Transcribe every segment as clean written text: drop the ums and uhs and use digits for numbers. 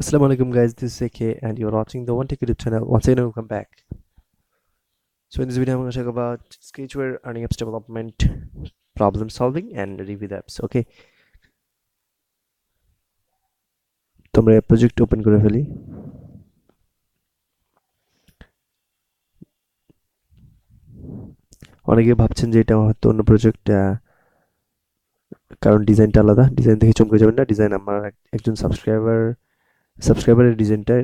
Assalamu Alaikum guys, this is AK and you're watching the onTech YouTube channel. Once again, welcome back. So in this video, I'm going to talk about Sketchware earning apps development, problem solving and review the apps. Okay, তোমরা এই project open করে ফেলি। অনেকে ভাবছেন যে এটা হয়তো অন্য প্রজেক্ট, কারণ ডিজাইনটা আলাদা। ডিজাইন দেখে চমকে যাবেন না, ডিজাইন আমার একজন সাবস্ক্রাইবারের ডিজাইনটা।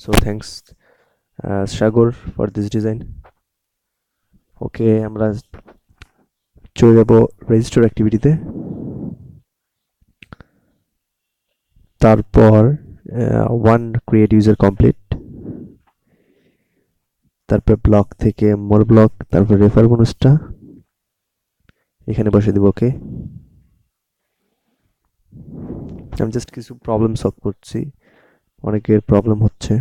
So thanks Sagar for this design. Okay, আমরা চলে যাব রেজিস্টার অ্যাক্টিভিটিতে। তারপর ওয়ান ক্রিয়েট ইউজার কমপ্লিট, তারপর ব্লক থেকে মোর ব্লক, তারপর রেফার বোনাসটা এখানে বসে দিব। ওকে, আমি জাস্ট কিছু প্রবলেম সলভ করছি, অনেকের প্রবলেম হচ্ছে।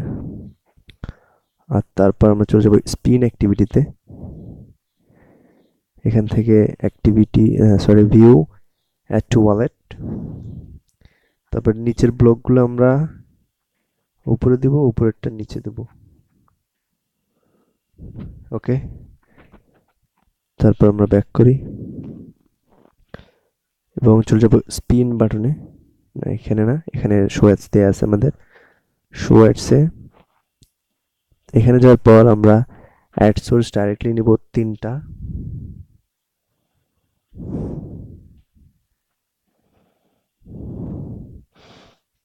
আর তারপর আমরা চলে যাব স্পিন অ্যাক্টিভিটিতে। এখান থেকে activity view add to wallet, তারপর নিচের ব্লকগুলো আমরা উপরে দিব, উপরেরটা নিচে দেব। ওকে, তারপর আমরা ব্যাক করি এবং চলে যাব স্পিন বাটনে। না, এখানে না, এখানে শো অ্যাডস দেয়া আছে আমাদের। শো অ্যাডসে এখানে যাওয়ার পর আমরা অ্যাড সোর্স ডাইরেক্টলি নিব তিনটা।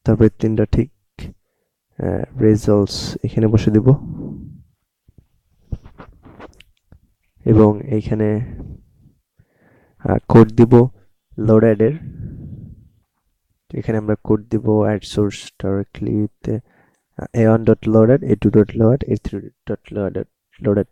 তারপরে তিনটা ঠিক রেজাল্টস এখানে বসে দিব এবং এইখানে কোড দিব লোড অ্যাডের। এখানে আমরা কোড দিব add source ডাইরেক্টলিতে a1.loaded, a2.loaded, a3.loaded.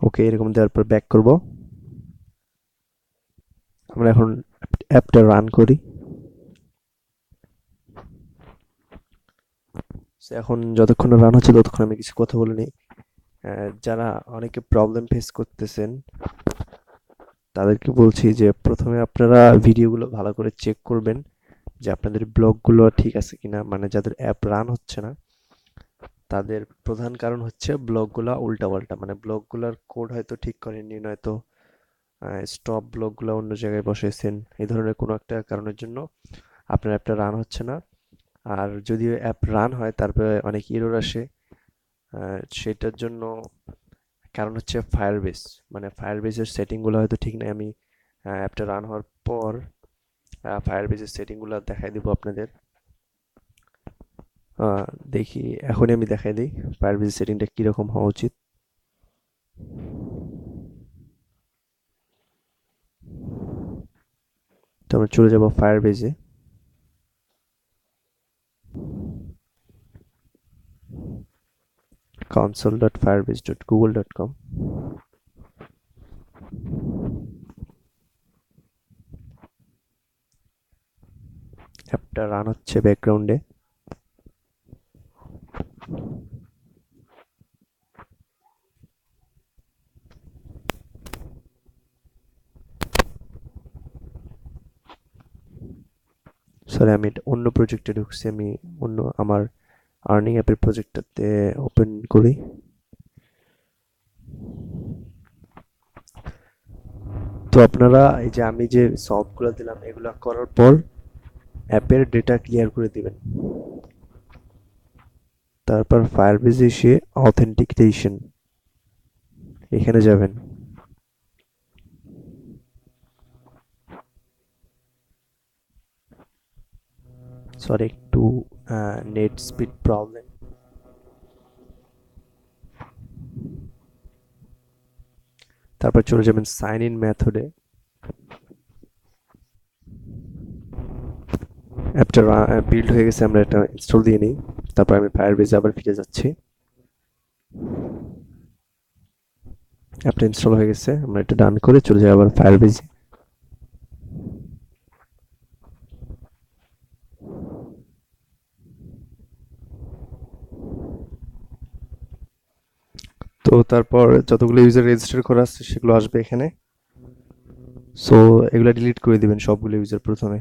ওকে, এরকম দেওয়ার পর ব্যাক করব। আমরা এখন অ্যাপটা রান করি। এখন যতক্ষণ রান হচ্ছে ততক্ষণ আমি কিছু কথা বলে নিই। যারা অনেকে প্রবলেম ফেস করতেছেন তাদেরকে বলছি যে প্রথমে আপনারা ভিডিওগুলো ভালো করে চেক করবেন যে আপনাদের ব্লগগুলো ঠিক আছে কিনা। মানে যাদের অ্যাপ রান হচ্ছে না তাদের প্রধান কারণ হচ্ছে ব্লগগুলো উল্টাপাল্টা, মানে ব্লগগুলোর কোড হয়তো ঠিক করেননি, নয়তো স্টপ ব্লগগুলো অন্য জায়গায় বসেছেন। এই ধরনের কোনো একটা কারণের জন্য আপনার অ্যাপটা রান হচ্ছে না। আর যদিও অ্যাপ রান হয় তারপরে অনেক এরর আসে, সেটার জন্য কারণ হচ্ছে ফায়ারবেস। মানে ফায়ারবেসের সেটিংগুলো হয়তো ঠিক নাই। আমি অ্যাপটা রান হওয়ার পর ফায়ারবেসের সেটিংগুলো দেখাই দিব আপনাদের। দেখি এখনই আমি দেখাই দিই ফায়ারবেসের সেটিংটা কীরকম হওয়া উচিত। তো আমরা চলে যাব ফায়ারবেসে। console.firebase.google.com। অ্যাপটা রান হচ্ছে ব্যাকগ্রাউন্ডে। সরি, আমি এটা অন্য প্রজেক্টে ঢুকছি। আমি অন্য আমার আর্নিং অ্যাপের প্রজেক্টটাতে ওপেন করি। তো আপনারা এই যে আমি যে সফটগুলো দিলাম এগুলো করার পর অ্যাপের ডেটা ক্লিয়ার করে দিবেন। তারপর ফায়ারবেসে এসে অথেন্টিকেশন এখানে যাবেন। সরি, একটু নেট স্পিড প্রবলেম। তারপর চলে যাবেন সাইন ইন মেথডে। অ্যাপটা বিল্ড হয়ে গেছে, আমরা এটা ইনস্টল দিয়ে নিই। তারপর আমি ফায়ারবেসে আবার ফিরে যাচ্ছি। অ্যাপটা ইনস্টল হয়ে গেছে, আমরা এটা ডান করে চলে যাই আবার ফায়ারবেসে। তো তারপর যতগুলো ইউজার রেজিস্টার করা আছে সেগুলো আসবে এখানে। সো এগুলো ডিলিট করে দিবেন সবগুলো ইউজার প্রথমে।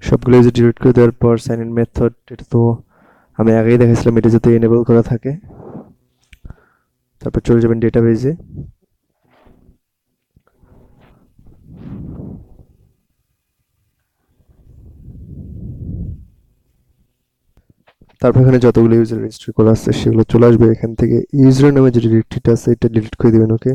সবগুলো ইউজার ডিলিট করে দেওয়ার পর সাইন ইন মেথড, এটা তো আমি আগেই দেখাইছিলাম, এটা যাতে এনেবল করা থাকে। তারপর চলে যাবেন ডেটাবেজে। তারপর এখানে যতগুলো ইউজার রেজিস্টার করা আছে সেগুলো চলে আসবে এখান থেকে। ইউজার নামে যে ডিরেক্টরিটা আছে এটা ডিলিট করে দিবেন। ওকে,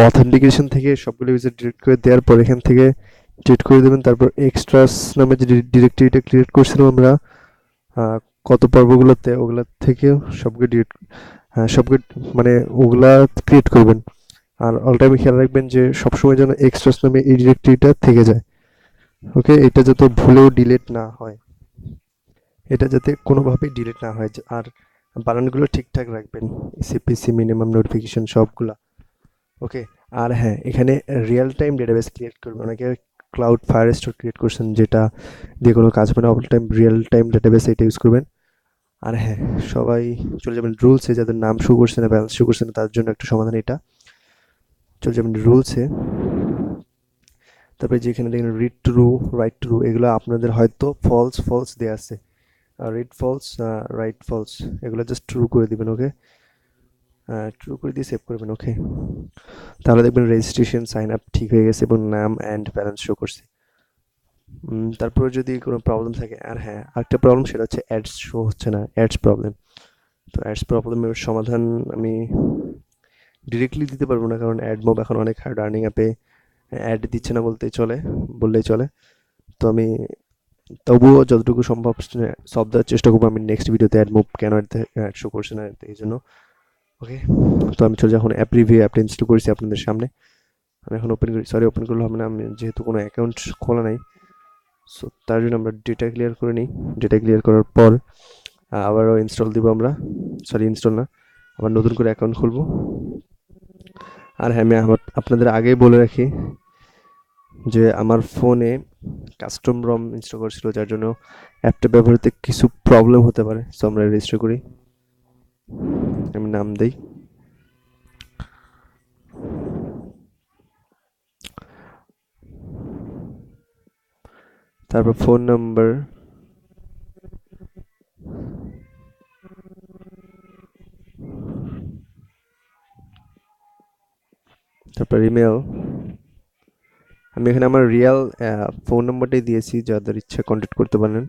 অথেন্টিকেশন থেকে সবগুলো ইউজার ডিলিট করে দেওয়ার পর এখান থেকে ডিলিট করে দেবেন। তারপর এক্সট্রাস নামে যে ডিরেক্টরিটা ক্রিয়েট করছিলাম আমরা কত পর্বগুলোতে, ওগুলা থেকে সবগুলো ডিলিট, সবগুলো মানে ওগুলা ক্রিয়েট করবেন। আর অল টাইম খেয়াল রাখবেন যে সবসময় যেন এক্সট্রাস নামে এই ডিরেক্টরিটা থেকে যায়। ওকে, এটা যাতে ভুলেও ডিলিট না হয়, এটা যাতে কোনোভাবেই ডিলিট না হয়। আর বানানগুলো ঠিকঠাক রাখবেন, সিপিসি মিনিমাম নোটিফিকেশন সবগুলা। ওকে, আর হ্যাঁ, এখানে রিয়েল টাইম ডেটাবেস ক্রিয়েট করবেন। অনেকে ক্লাউড ফায়ার স্টোর ক্রিয়েট করছেন, যেটা দিয়ে কোনো কাজ হবে না। All time real time database এটা ইউজ করবেন। আর হ্যাঁ, সবাই চলে যাবেন রুলসে, যাদের নাম শো করছে না, ব্যালেন্স শো করছে না, তার জন্য একটা সমাধান এটা। চলে যাবেন রুলসে। তারপরে যেখানে দেখেন রিড ট্রু, রাইট ট্রু, এগুলো আপনাদের হয়তো ফলস ফলস দেওয়া আছে। রিড ফলস, রাইট ফলস, এগুলো জাস্ট ট্রু করে দিবেন। ওকে, ট্রু করে দিয়ে সেভ করবেন। ওকে, তাহলে দেখবেন রেজিস্ট্রেশন সাইন আপ ঠিক হয়ে গেছে এবং নাম অ্যান্ড ব্যালেন্স শো করছে। তারপরে যদি কোনো প্রবলেম থাকে, আর হ্যাঁ আরেকটা প্রবলেম, সেটা হচ্ছে অ্যাডস শো হচ্ছে না, অ্যাডস প্রবলেম। তো অ্যাডস প্রবলেমের সমাধান আমি ডিরেক্টলি দিতে পারবো না, কারণ অ্যাডমব এখন অনেক হার্ড আর্নিং অ্যাপে অ্যাড দিচ্ছে না বলতেই চলে, বললেই চলে। তো আমি তবুও যতটুকু সম্ভব সব দেওয়ার চেষ্টা করবো। আমি নেক্সট ভিডিওতে অ্যাডমব কেন অ্যাড শো করছে না এই জন্য। ওকে, তো আমি চলে যখন অ্যাপ রিভিউ অ্যাপটা ইনস্টল করেছি আপনাদের সামনে, আমি এখন ওপেন করি। সরি, ওপেন করলে হবে না, আমি যেহেতু কোনো অ্যাকাউন্ট খোলা নাই। সো তার জন্য আমরা ডেটা ক্লিয়ার করে নিই। ডেটা ক্লিয়ার করার পর আবারও ইনস্টল দিব আমরা। সরি, ইনস্টল না, আবার নতুন করে অ্যাকাউন্ট খুলবো। আর হ্যাঁ, আমি আপনাদের আগেই বলে রাখি যে আমার ফোনে কাস্টম রম ইনস্টল করেছিল, যার জন্য অ্যাপটা ব্যবহারতে কিছু প্রবলেম হতে পারে। সো আমরা রেজিস্টার করি, আমি নাম দেই। তারপর ফোন নাম্বার, তারপর ইমেল। আমি এখানে আমার রিয়েল ফোন নাম্বারটাই দিয়েছি, যাদের ইচ্ছা কন্ট্যাক্ট করতে পারেন।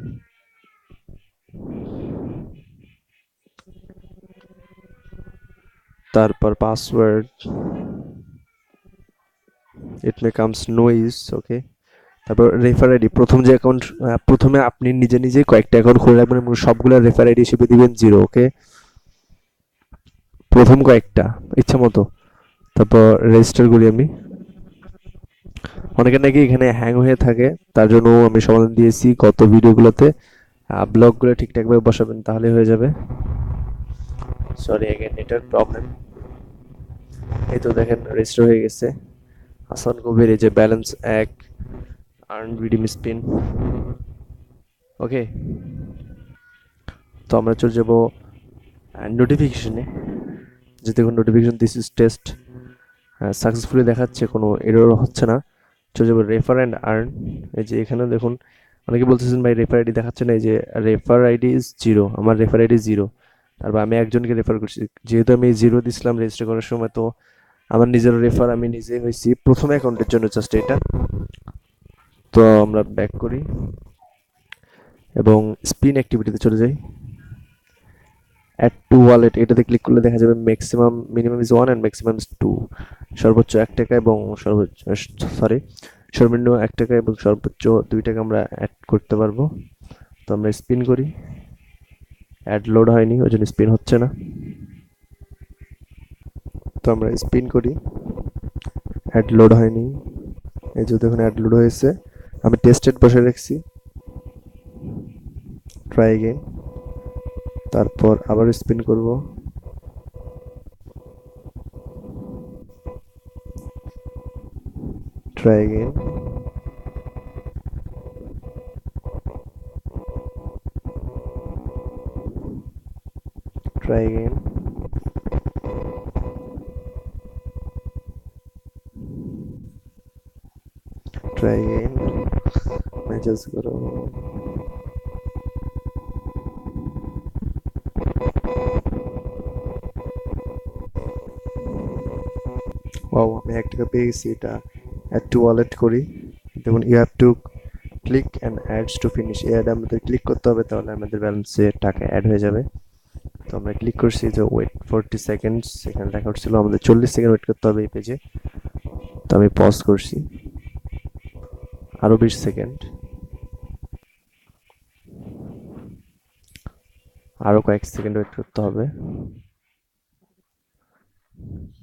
তারপর পাসওয়ার্ড, ইট মে কামস নোইজ। ওকে, তারপর রেফার আইডি। প্রথম যে অ্যাকাউন্ট, প্রথমে আপনি নিজে নিজেই কয়েকটা অ্যাকাউন্ট খুলে রাখবেন এবং সবগুলো রেফার আইডি হিসেবে দিবেন 0। ওকে, প্রথম কয়েকটা ইচ্ছা মতো। তারপর রেজিস্টার করি আমি। অনেকের নাকি এখানে হ্যাং হয়ে থাকে, তার জন্য আমি সমাধান দিয়েছি গত ভিডিওগুলোতে। ব্লকগুলো ঠিকঠাকভাবে বসাবেন, তাহলে হয়ে যাবে। Sorry again, network problem. এই তো দেখেন রেজিস্টার হয়ে গেছে। হাসান কবির, এই যে ব্যালেন্স 1, আর্ন রিডিম স্পিন। ওকে, তো আমরা চলে যাব নোটিফিকেশনে। যে দেখুন notification, this is test, successfully দেখাচ্ছে, কোনো এরর হচ্ছে না। চলে যাবো রেফার অ্যান্ড আর্ন। এই যে এখানে দেখুন অনেকে বলতেছেন ভাই রেফার আইডি দেখাচ্ছে না। এই যে রেফার আইডি ইজ 0, আমার রেফার আইডি 0। তারপর আমি একজনকে রেফার করছি, যেহেতু আমি 0 দিছিলাম রেজিস্টার করার সময়, তো আমার নিজের রেফার আমি নিজে হয়েছি প্রথম অ্যাকাউন্টের জন্য, জাস্ট এটা। তো আমরা ব্যাক করি এবং স্পিন অ্যাক্টিভিটিতে চলে যাই। অ্যাড টু ওয়ালেট, এটাতে ক্লিক করলে দেখা যাবে maximum, minimum is 1 and maximum is 2। সর্বোচ্চ 1 টাকা এবং সর্বনিম্ন 1 টাকা এবং সর্বোচ্চ 2 টাকা আমরা অ্যাড করতে পারবো। তো আমরা স্পিন করি। অ্যাড লোড হয়নি, ওই জন্য স্পিন হচ্ছে না। তো আমরা স্পিন করি, অ্যাড লোড হয়নি। এই যে দেখুন অ্যাড লোড হয়েছে, আমি টেস্টেড বসে রাখছি। ট্রাই এগেইন, তারপর আবার স্পিন করব। Try again. Try again. Try again. Matches करो. Wow, আমি 1 টাকা পেয়ে গেছি. এটা add to wallet করি. দেখুন you have to click and adds to finish. এই অ্যাড আমাদের ক্লিক করতে হবে, তাহলে আমাদের ব্যালেন্সে টাকা অ্যাড হয়ে যাবে. তো আমরা ক্লিক করছি যে ওয়েট 40 সেকেন্ডস, এখানে লেখা হচ্ছিল আমাদের 40 সেকেন্ড ওয়েট করতে হবে এই পেজে. তো আমি পজ করছি, আরো 20 সেকেন্ড, আরো কয়েক সেকেন্ড ওয়েট করতে হবে.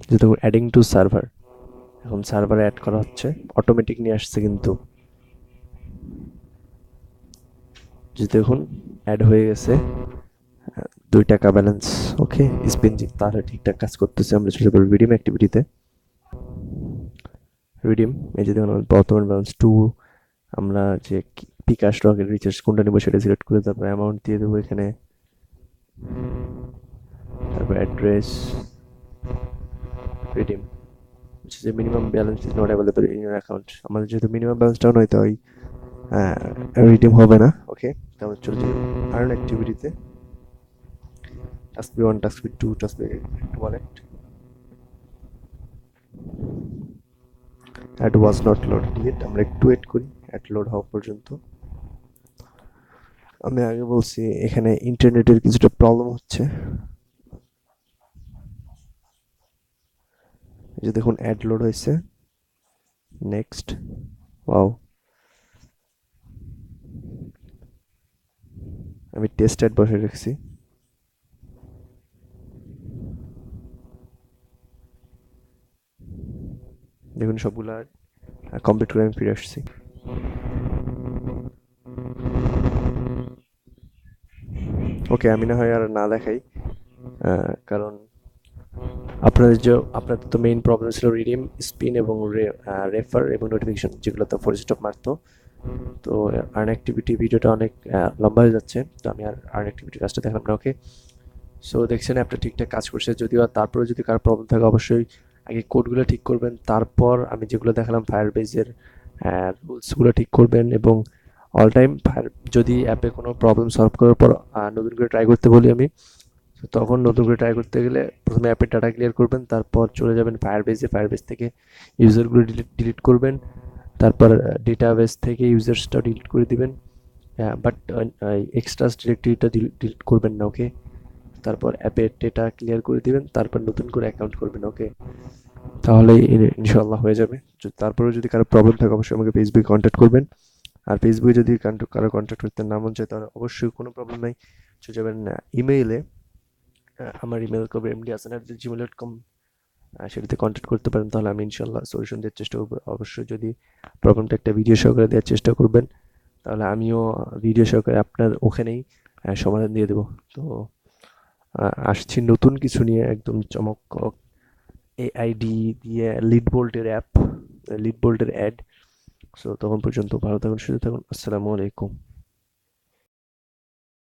যে দেখুন অ্যাডিং টু সার্ভার, এখন সার্ভারে অ্যাড করা হচ্ছে, অটোমেটিক নিয়ে আসছে কিন্তু. যে দেখুন অ্যাড হয়ে গেছে 2 টাকা ব্যালেন্স. ওকে, স্পিনজিং তাহলে ঠিকঠাক কাজ করতেছে. আমরা চলে যাবো রিডিম অ্যাক্টিভিটিতে. রিডিম, এই যে দেখুন বর্তমান ব্যালেন্স 2. আমরা যে বিকাশ রকেট রিচার্জ কোনটা নেবো সেটা সিলেক্ট করে তারপর অ্যামাউন্ট দিয়ে দেবো এখানে, তারপর অ্যাড্রেস, রিডিম, যে minimum balance is not available in your account. আমাদের যেহেতু মিনিমাম ব্যালেন্সটাও নয়, তাই রিডিম হবে না. ওকে, তাহলে চলে যাবো আর্ন অ্যাক্টিভিটিতে. Task B 1, task B 2, task B wallet. Ad was not loaded yet. আমরা একটু ওয়েট করি অ্যাড লোড হওয়া পর্যন্ত. আমি আগে বলছি এখানে ইন্টারনেটের কিছুটা প্রবলেম হচ্ছে. এই যে দেখুন অ্যাড লোড হয়েছে. নেক্সট. ওয়াও, আমি টেস্ট অ্যাড বসে রাখছি. দেখুন সবগুলা কমপ্লিট করে আমি ফিরে আসছি. ওকে, আমি না হয় আর না দেখাই, কারণ আপনাদের তো মেইন প্রবলেম ছিল রিডিম, স্পিন এবং রেফার এবং নোটিফিকেশন, যেগুলো তো ফোর স্টপ মারতো. তো আর্ন অ্যাক্টিভিটি ভিডিওটা অনেক লম্বা হয়ে যাচ্ছে, তো আমি আর আর্ন অ্যাক্টিভিটি কাজটা দেখালাম না. ওকে, সো দেখছেন অ্যাপটা ঠিকঠাক কাজ করছে. যদিও তারপরে যদি কারো প্রবলেম থাকে অবশ্যই আগে কোডগুলো ঠিক করবেন, তারপর আমি যেগুলো দেখালাম ফায়ারবেজের রুলসগুলো ঠিক করবেন, এবং অল টাইম যদি অ্যাপে কোনো প্রবলেম সলভ করার পর নতুন করে ট্রাই করতে বলি আমি, তো তখন নতুন করে ট্রাই করতে গেলে প্রথমে অ্যাপের ডাটা ক্লিয়ার করবেন, তারপর চলে যাবেন ফায়ারবেজে, ফায়ারবেজ থেকে ইউজারগুলো ডিলিট করবেন, তারপর ডেটাবেস থেকে ইউজার্সটা ডিলিট করে দিবেন, বাট এক্সট্রাস ডিরেক্টরিটা ডিলিট করবেন না. ওকে, তারপর অ্যাপের ডেটা ক্লিয়ার করে দিবেন, তারপর নতুন করে অ্যাকাউন্ট করবেন. ওকে, তাহলে ইনশাল্লাহ হয়ে যাবে. তারপরেও যদি কারো প্রবলেম থাকে অবশ্যই আমাকে ফেসবুকে কন্ট্যাক্ট করবেন. আর ফেসবুকে যদি কারো কন্ট্যাক্ট করতে না মন চায় তাহলে অবশ্যই কোনো প্রবলেম নাই, চলে যাবেন ইমেইলে. আমার ইমেল করবে md@gmail.com, সেটাতে কন্ট্যাক্ট করতে পারেন. তাহলে আমি ইনশাল্লাহ সলিউশন দেওয়ার চেষ্টা করবো. অবশ্যই যদি প্রবলেমটা একটা ভিডিও সহকারে দেওয়ার চেষ্টা করবেন, তাহলে আমিও ভিডিও সহকারে আপনার ওখানেই সমাধান দিয়ে দেবো. তো আসছি নতুন কিছু নিয়ে, একদম চমক এআইডি দিয়ে লিড বোল্টের অ্যাপ, লিড বোল্টের অ্যাড. সো তখন পর্যন্ত ভালো থাকুন, সুস্থ থাকুন. আসসালামু আলাইকুম.